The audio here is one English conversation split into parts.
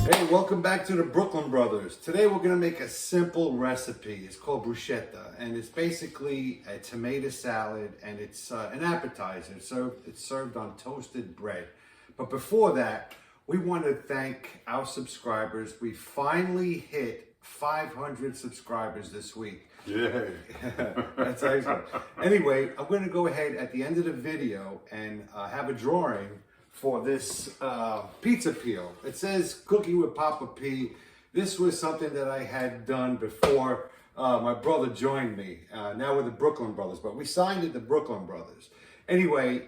Hey, welcome back to the Brooklyn Brothers. Today we're gonna make a simple recipe. It's called bruschetta, and it's basically a tomato salad, and it's an appetizer. It's served on toasted bread. But before that, we want to thank our subscribers. We finally hit 500 subscribers this week. Yeah. That's excellent. Anyway, I'm gonna go ahead at the end of the video and have a drawing for this pizza peel. It says cooking with Papa P. This was something that I had done before my brother joined me. Now we're the Brooklyn Brothers, but we signed it the Brooklyn Brothers. Anyway,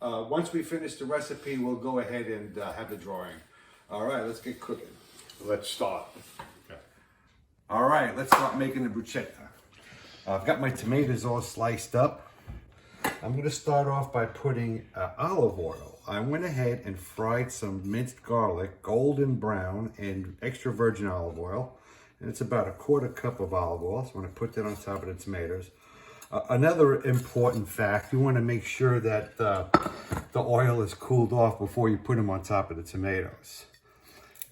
once we finish the recipe, we'll go ahead and have the drawing. All right, let's get cooking. Let's start. Okay. All right, let's start making the bruschetta. I've got my tomatoes all sliced up. I'm going to start off by putting olive oil. I went ahead and fried some minced garlic, golden brown, in extra virgin olive oil. And it's about a quarter cup of olive oil. So I'm going to put that on top of the tomatoes. Another important fact, you want to make sure that the oil is cooled off before you put them on top of the tomatoes.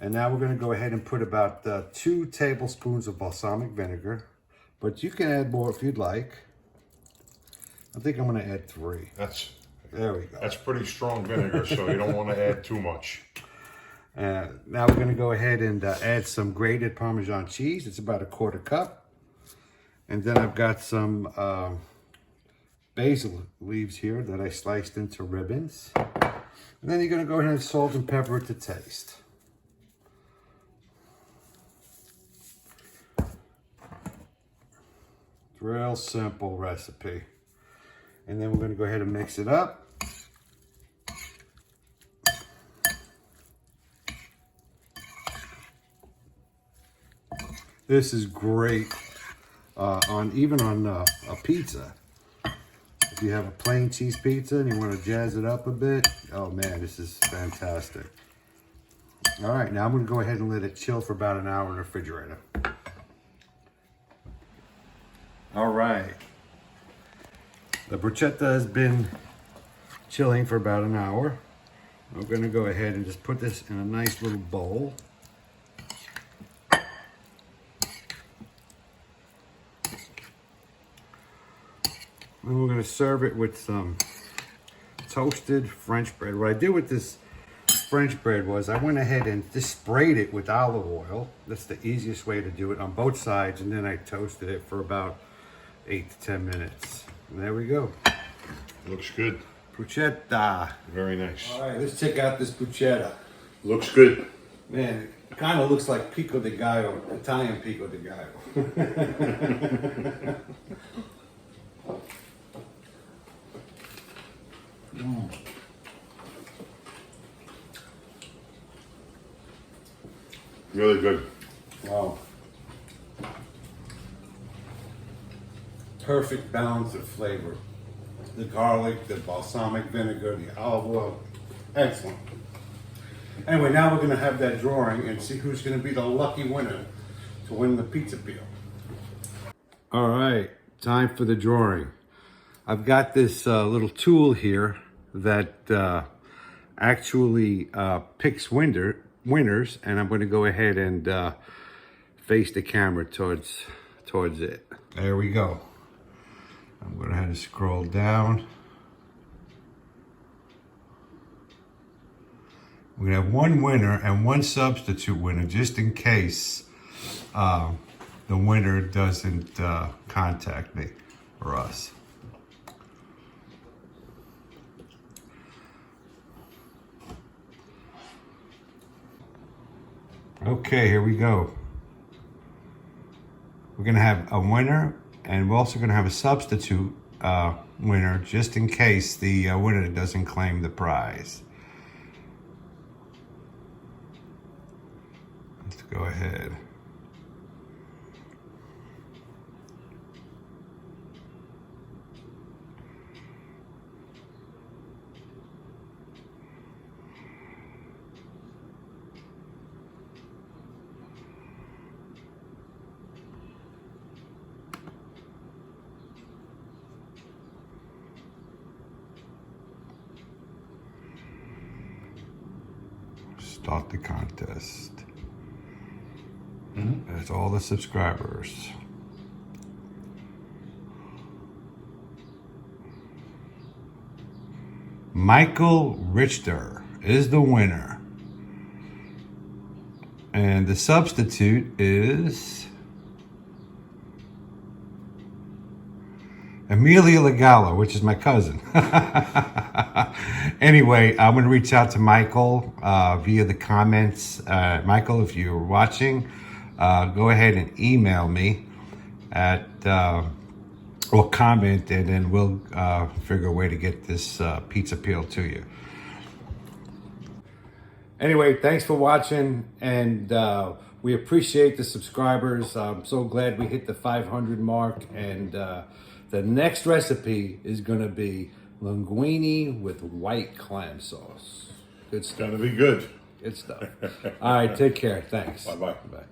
And now we're going to go ahead and put about 2 tablespoons of balsamic vinegar. But you can add more if you'd like. I think I'm going to add 3. There we go. That's pretty strong vinegar, so you don't want to add too much. Now we're going to go ahead and add some grated Parmesan cheese. It's about a quarter cup. And then I've got some basil leaves here that I sliced into ribbons. And then you're going to go ahead and salt and pepper it to taste. It's a real simple recipe. And then we're going to go ahead and mix it up. This is great even on a pizza. If you have a plain cheese pizza and you want to jazz it up a bit, oh man, this is fantastic. All right, now I'm going to go ahead and let it chill for about an hour in the refrigerator. All right. The bruschetta has been chilling for about an hour. I'm going to go ahead and just put this in a nice little bowl. And we're going to serve it with some toasted French bread. What I did with this French bread was I went ahead and just sprayed it with olive oil. That's the easiest way to do it on both sides. And then I toasted it for about 8 to 10 minutes. And there we go. Looks good. Bruschetta. Very nice. All right, let's check out this bruschetta. Looks good. Man, it kind of looks like pico de gallo, Italian pico de gallo. Really good. Wow. Perfect balance of flavor. The garlic, the balsamic vinegar, the olive oil. Excellent. Anyway, now we're going to have that drawing and see who's going to be the lucky winner to win the pizza peel. All right, time for the drawing. I've got this little tool here that actually picks winners, and I'm going to go ahead and face the camera towards it. There we go. I'm going to have to scroll down. We're going to have 1 winner and 1 substitute winner, just in case the winner doesn't contact me or us. Okay, here we go. We're going to have a winner, and we're also going to have a substitute winner, just in case the winner doesn't claim the prize. Let's go ahead. start the contest. That's all the subscribers. Michael Richter is the winner. And the substitute is Amelia Legala, which is my cousin. Anyway, I'm going to reach out to Michael via the comments. Michael, if you're watching, go ahead and email me at or comment, and then we'll figure a way to get this pizza peel to you. Anyway, thanks for watching, and we appreciate the subscribers. I'm so glad we hit the 500 mark, and the next recipe is going to be linguine with white clam sauce. Good stuff. Gonna be good. Good stuff. All right, take care. Thanks. Bye-bye. Bye.